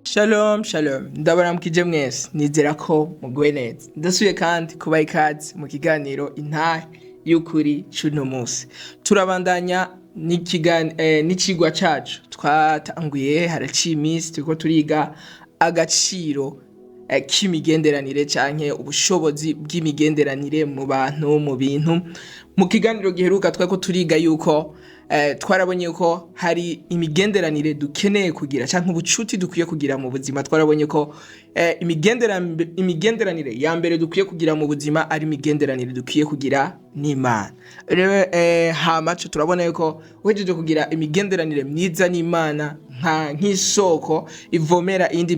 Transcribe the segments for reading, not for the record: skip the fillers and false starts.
Shalom, shalom. Ndabaramukije mwese. Nizera ko muguwe neza. Ndasubiye kandi kubaha ikaze mu kiganiro intahe y'ukuri c'uno munsi. Turabandanya n'icigwa cacu. Twatanguye haraciye iminsi turiko turiga agaciro k'imigenderanire canke ubushobozi bw'imigenderanire mu bantu, mu bintu. Mu kiganiro giheruka twariko turiga yuko twarabonye ko hari imigenderanire dukeneye kugira canke ubucuti dukwiye kugira mu buzima. Twarabonye ko imigenderanire ya mbere dukwiye kugira mu buzima ari imigenderanire dukwiye kugira n'Imana. Rero hama turabona yuko uhejeje kugira imigenderanire myiza n'Imana nk'isoko ivomera iyindi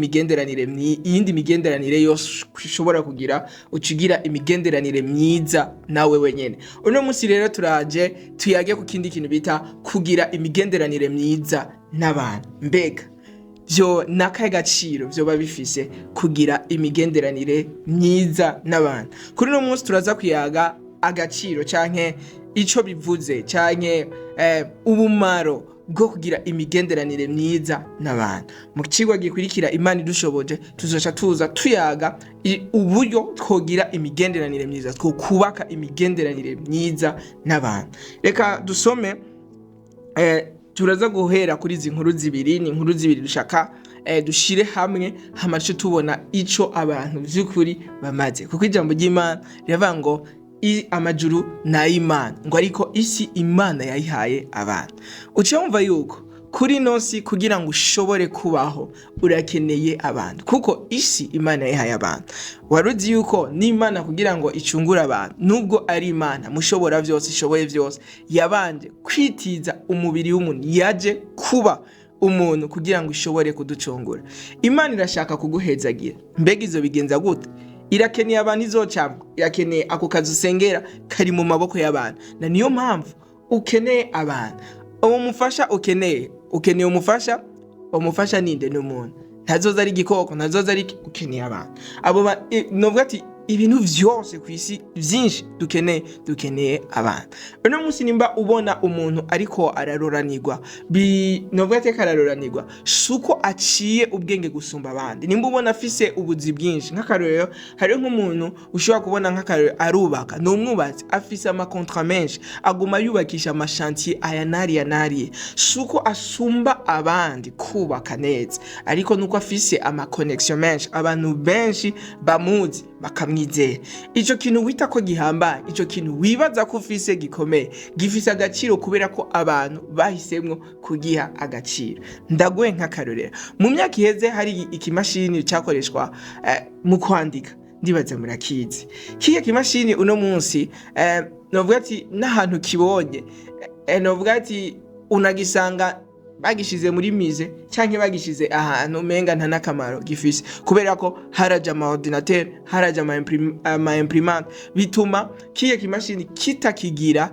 migenderanire yose ushobora kugira, ucigira imigenderanire myiza nawe wenyene. Uno munsi rero turaje tuyage ku kindi kintu bita kugira imigenderanire myiza n'abantu. Mbega vyo nakahe gaciro vyoba bifise kugira imigenderanire myiza n'abantu? Kuri uno munsi turaza kuyaga agaciro canke ico bivuze canke ubumaro bwo kugira imigenderanire myiza n'abantu. Mu cigwa gikurikira Imana idushoboje tuzoca tuza tuyaga uburyo twogira imigenderanire myiza, twokubaka imigenderanire myiza n'abantu. Reka dusome turaza guhera kuri izi nkuru zibiri. Ni inkuru zibiri dushaka dushire hamwe hamace tubona ico abantu vy'ukuri bamaze, kuko ijambo ry'Imana riravuga ngo amajuru n'ay'Imana, ngo ariko isi Imana yayihaye abantu. Uca wumva yuko kuri nosi kugira ngo ushobore kubaho urakeneye abantu, kuko isi Imana yayihaye abantu. Waruzi yuko n'Imana kugira ngo icungure abantu, nubwo ari Imana mushobora vyose, ishoboye vyose, yabanje kwitiza umubiri w'umuntu, yaje kuba umuntu kugira ngo ishobore kuducungura. Imana irashaka kuguhezagira. Mbega izo bigenza gute? Irakeneye abantu izocamwa, irakeneye ako kazi usengera kari mu maboko y'abantu. Na niyo mpamvu ukeneye abantu. Uwo mufasha ukeneye umufasha ninde? N'umuntu. Ntazoza ari igikoko, ntazoza ari ukeneye abantu. Novuga ati ibintu vyose kw'isi vyinshi dukeneye abantu. Uno munsi nimba ubona umuntu ariko araroranirwa, novuga ati araroranirwa suko aciye ubwenge gusumba abandi. Nimba ubona afise ubuzi bwinshi, nk'akarorero hari nk'umuntu ushobora kubona nk'akarorero arubaka, n'umwubatsi afise amakontra menshi, aguma yubakisha amashantier aya nariye, suko asumba abandi kubaka neza, ariko nuko afise amaconnection menshi, abantu benshi bamuzi bakamwizera. Ico kintu wita ko gihambaye, ico kintu wibaza ko ufise gikomeye, gifise agaciro kubera ko abantu bahisemwo kugiha agaciro. Ndaguhe nk'akarorero. Mu myaka iheze hari ikimashini cyakoreshwa mu kwandika, ndibaza murakizi. Kiye kimashini uno munsi novuga ati n'ahantu kibonye, novuga ati unagisanga bagishize muri mize canke bagishize ahantu umenga nta nakamaro gifise, kubera ko haraje ama ordinateur, haraje ama imprimante, bituma kiye kimashini kitakigira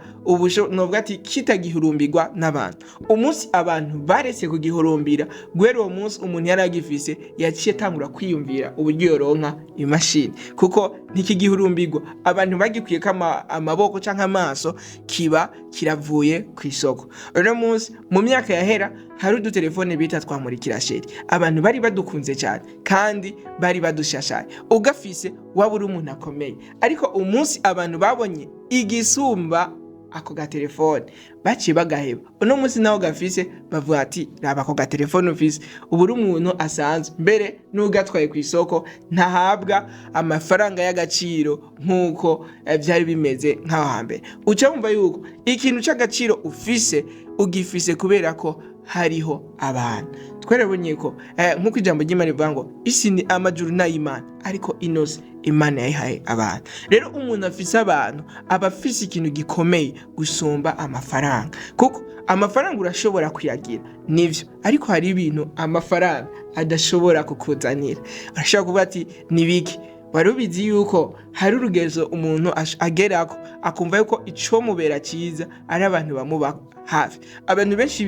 novuga ati kitagihurumbirwa n'abantu. Umunsi abantu baretse kugihurumbira, gwero uwo munsi umuntu yaragifise yaciye tangura kwiyumvira uburyo yoronka imashini, kuko ntikigihurumbirwa. Abantu bagikwiye amaboko canke amaso, kiba kiravuye kw'isoko. Uno munsi mu myaka yahera hari udutelefone bita twamurikira sheri, abantu bari badukunze cyane kandi bari badushashaye, ugafise waba uri umuntu akomeye. Ariko umunsi abantu babonye igisumba ako gatelefone, baciye bagaheba. Uno munsi naho gafise bavuga ati raba ako gatelefone ufise, ubu uri umuntu asanzwe, mbere n'ugatwaye ku isoko ntahabwa amafaranga y'agaciro nk'uko vyari bimeze nk'aho hambere. Uca wumva yuko ikintu c'agaciro ufise ugifise kubera ko hariho abantu. Twarabonye ko nk'uko ijambo ry'Imana rivuga ngo isi ni amajuru n'ay'Imana, ariko inose Imana yayihaye abantu. Rero umuntu afise abantu aba afise ikintu gikomeye gusumba amafaranga, kuko amafaranga urashobora kuyagira nivyo, ariko hari ibintu amafaranga adashobora kukuzanira. Urashobora kuvuga ati nibiki? Wari ubizi yuko hari urugezo umuntu agerako akumva yuko ico mubera ciza ari abantu bamuba hafi. Abantu benshi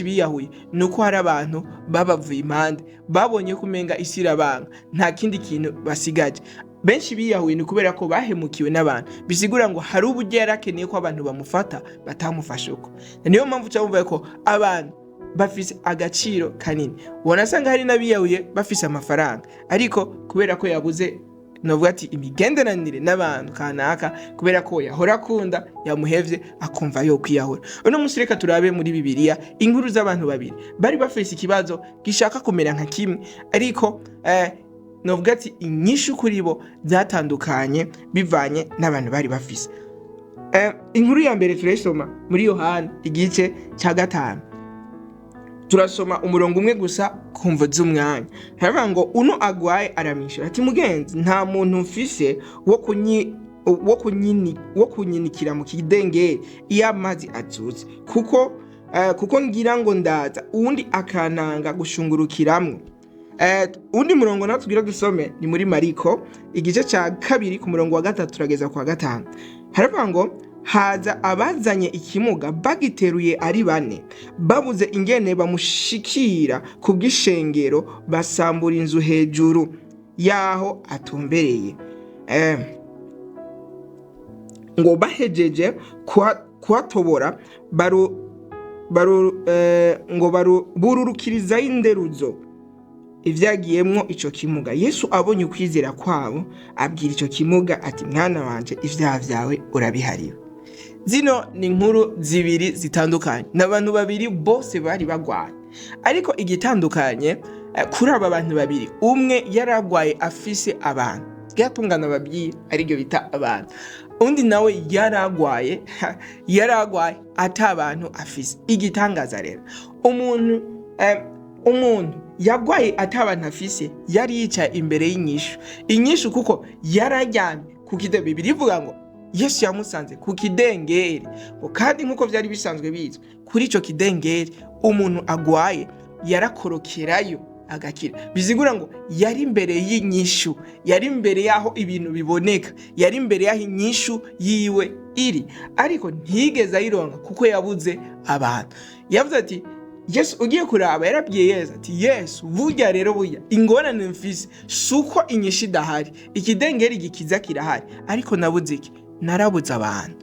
biyahuye nuko hari abantu babavuye impande, babonye kumenga isi irabanga, nta kindi kintu basigaje. benshi biyahuye ni kubera ko bahemukiwe n'abantu, bisigura ngo hari uburyo yarakeneye ko abantu bamufata batamufashe uko. Niyo mpamvu cyabumva ko abantu bafise agaciro kanini. Wanasanga hari n'abiyahuye bafise amafaranga, ariko kubera ko yabuze novuga ati imigenderanire n'abantu kanaka, kubera ko yahora akunda yamuhevye akumva yo kwiyahura. Uno munsi reka turabe muri Bibiliya inkuru z'abantu babiri bari bafise ikibazo gishaka kumera nka kimwe, ariko novuga ati inyishu kuri bo zatandukanye bivanye n'abantu bari bafise. Inkuru ya mbere turayisoma muri Yohana igice cya 5. Turasoma umurongo umwe gusa kumva z'umwanya. Haravuga ngo uno agwaye aramwishyura ati mugenzi, nta muntu mfise wo kunyinikira mu kidengeri iyo amazi azutse, kuko ngira ngo ndaza uwundi akananga gushungurukiramwo. Undi murongo nawe tugira dusome ni muri Mariko igice cya 2 ku murongo wa 3 turageza kwa 5. Haravuga ngo haza abazanye ikimuga bagiteruye ari 4, babuze ingene bamushikira ku bw'ishengero, basambura inzu hejuru yaho atumbereye. Ngo bahejeje kuhatobora bururukiriza inderuzo ivyagiyemwo ico kimuga. Yesu abonye ukwizera kwabo abwira ico kimuga ati mwana wanje, ivyaha vyawe urabihariwe. Zino ni inkuru zibiri zitandukanye, n'abantu babiri bose bari bagwaye, ariko igitandukanye kuri aba bantu babiri, umwe yaragwaye afise abantu yatungana babyi aribyo bita abantu, undi nawe yaragwaye ata abantu afise. Igitangaza rero, umuntu yagwaye ata abantu afise yari yicaye imbere y'inyishu kuko yararyamye ku kidengeri. Bibiliya ivuga ngo Yesu yamusanze ku kidengeri, kandi nkuko vyari bisanzwe bizwe kuri ico kidengeri umuntu agwaye yarakorokerayo agakira. Bizigura ngo yari imbere y'inyishu, yari imbere yaho ibintu biboneka, yari imbere yaho inyishu yiwe iri, ariko ntigeze ayironka kuko yabuze abantu. Yavuze ati Yesu ugiye kuraba, yarabwiye Yesu ati Yesu burya rero burya ingorane mfise suko inyishu idahari, ikidengeri gikiza kirahari, ariko nabuze iki? Narabuze abantu.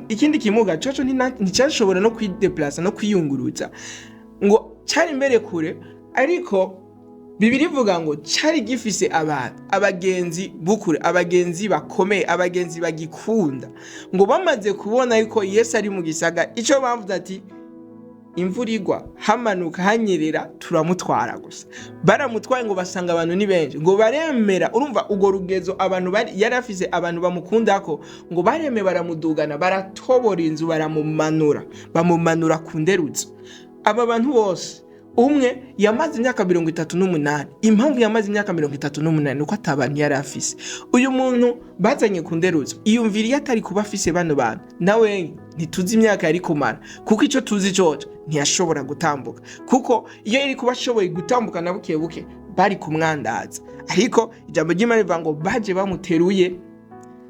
Ikindi kimuga coco nticyashobora no kwideplaza no kwiyunguruza, ngo cyari imbere kure, ariko Bibiliya ivuga ngo cyari gifise abantu, abagenzi bukure, abagenzi bakomeye, abagenzi bagikunda. Ngo bamaze kubona yuko Yesu ari mu gisaga, ico bavuze ati imvura igwa hamanuka hanyerera turamutwara gusa. Baramutwaye ngo basanga abantu ni benshi, ngo baremera. Urumva ugo rugezo abantu yari afise abantu bamukundako, ngo bareme baramudugana, baratobora inzu, bamumanura ku nderuzo. Aba bantu bose umwe yamaze imyaka 38. Impamvu yamaze imyaka 38 nuko atabantu yari afise. Uyu muntu bazanye ku nderuzo, iyumviriye atari kuba afise bano bantu, nawe ntituzi imyaka yari kumara, kuko ico tuzi coco ntiyashobora gutambuka, kuko iyo yari kuba ashoboye gutambuka na buke buke bari kumwandaza. Ariko ijambo ry'Imana rivuga ngo baje bamuteruye.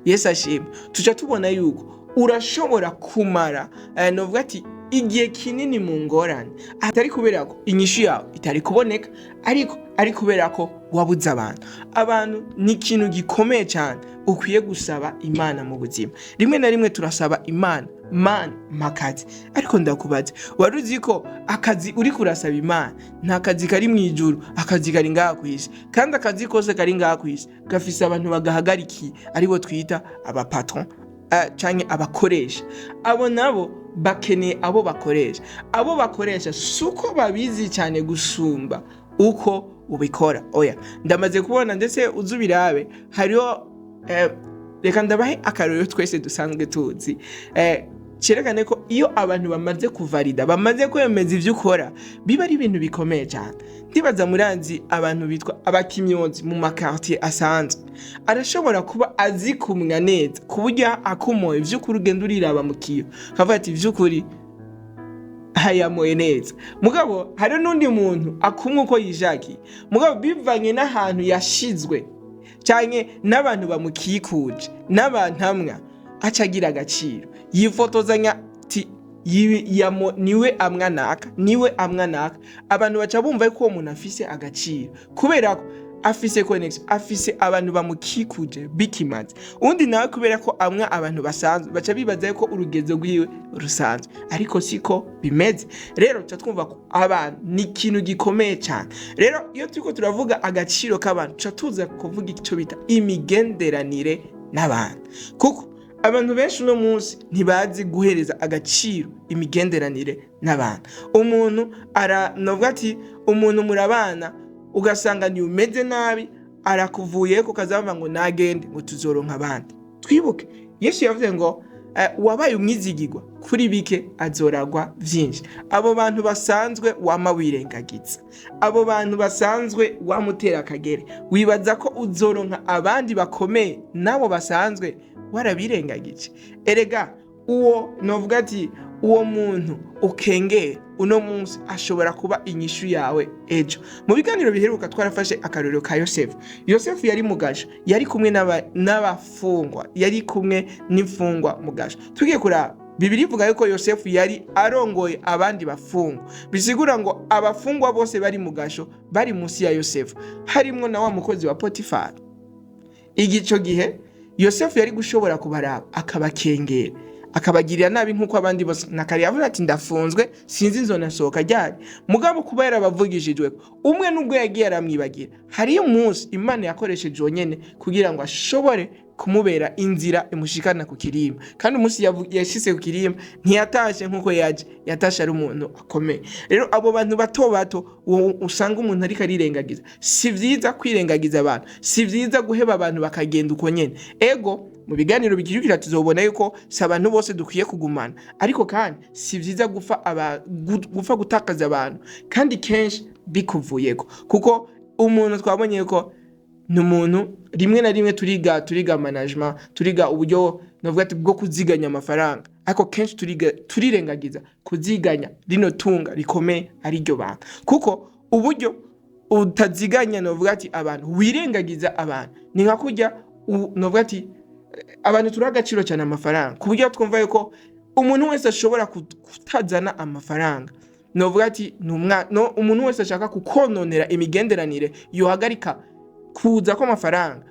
Yesu ashimwe. Tuca tubona yuko urashobora kumara novuga ati igihe kinini mu ngorane, atari kubera ko inyishu yawe itari kuboneka, ariko ari kubera ko wabuze abantu. Ni ikintu gikomeye cyane ukwiye gusaba Imana mu buzima. Rimwe na rimwe turasaba Imana, makazi, ariko ndakubaza, wari uzi ko akazi uri kurasaba Imana nta kazi kari mu ijuru, akazi kari ngaha ku isi, kandi akazi kose kari ngaha ku isi gafise abantu bagahagarikiye, aribo twita abapatron canke abakoresha. Abo nabo bakeneye abo bakoresha suko babizi cyane gusumba uko ubikora. Oya, ndamaze kubona ndetse uzubirabe, hariho reka ndabahe akarorero twese dusanzwe tuzi, cyerekane ko iyo abantu bamaze kuvalida, bamaze kwemeza ivyo ukora, biba ari ibintu bikomeye cyane. Ndibaza muranzi abantu bitwa abakimyonzi mu makartier asanzwe, arashobora kuba azi kumwa neza kuburyo akumoye ivyo kuri ugenda uriraba mu kiyo kavuga ati ivyo kuri hayamoye neza. Mugabo hari n'undi muntu akumwe uko yishaki, mugabo bivanye n'ahantu yashizwe cyane n'abantu bamukikuje, n'abantu amwa acagira agaciro, yifotozanya ati niwe amwanaka. Abantu baca bumva ko uwo muntu afise agaciro, kubera ko afise connection, afise abantu bamukikuje bikimaze. Undi nawe kubera ko amwe abantu basanzwe baca bibaza ko urugezo rwiwe rusanzwe, ariko siko bimeze. Rero ca twumva ko abantu ni ikintu gikomeye cyane. Rero iyo turiko turavuga agaciro k'abantu ca tuza kuvuga icyo bita imigenderanire n'abantu, kuko abantu benshi uno munsi ntibazi guhereza agaciro imigenderanire n'abantu. Umuntu novuga ati umuntu murabana ugasanga ni umeze nabi, arakuvuye ko kazava ngo nagende ngo tuzoronka abandi. Twibuke Yesu yavuze ngo wabaye umwizigirwa kuri bike azoragwa vyinshi. Abo bantu basanzwe wama wirengagiza, abo bantu basanzwe wamutera akagere, wibaza ko uzoronka abandi bakomeye nabo basanzwe warabirengagije. Erega uwo novuga ati uwo muntu ukengera uno munsi ashobora kuba inyishu yawe ejo. Mu biganiro biheruka twarafashe akarorero ka Yosefu. Yosefu yari mu gasho, yari kumwe n'abafungwa, yari kumwe n'imfungwa mu gasho. Tugiye kuraba Bibiliya ivuga yuko Yosefu yari arongoye abandi bafungwa, bisigura ngo abafungwa bose bari mu gasho bari munsi ya Yosefu, harimwo na wa mukozi wa Potifari. Igico gihe Yosefu yari gushobora kubaraba akabakengera, akabagirira nabi nkuko abandi bose. Nakari yavuze ati ndafunzwe sinzi nzonasohoka ryari, mugabo kuba yarabavugishijwe umwe nubwo yagiye aramwibagira, hari umunsi Imana yakoresheje yonyene kugira ngo ashobore kumubera inzira imushikana ku kirimba. Kandi umunsi yashise ku kirimba ntiyatashe nkuko yatashe ari umuntu akomeye. Rero abo bantu bato bato usanga umuntu ariko arirengagiza, si vyiza kwirengagiza abantu, si vyiza guheba abantu bakagenda uko nyene. Ego mu biganiro bikirukira tuzobona yuko si abantu bose dukwiye kugumana, ariko kandi si vyiza gufa gutakaza abantu kandi kenshi bikuvuyeko, kuko umuntu twabonye yuko ni umuntu rimwe na rimwe turiga management, turiga uburyo novuga ati bwo kuziganya amafaranga, ariko kenshi turirengagiza kuziganya rino tunga rikomeye ari ryo bantu. Kuko uburyo utaziganya novuga ati abantu wirengagiza abantu, ni nka kurya novuga ati abantu turi agaciro cyane amafaranga, ku buryo twumva yuko umuntu wese ashobora kutazana amafaranga, novuga ati umuntu wese ashaka kukononera imigenderanire yohagarika kuza ko amafaranga.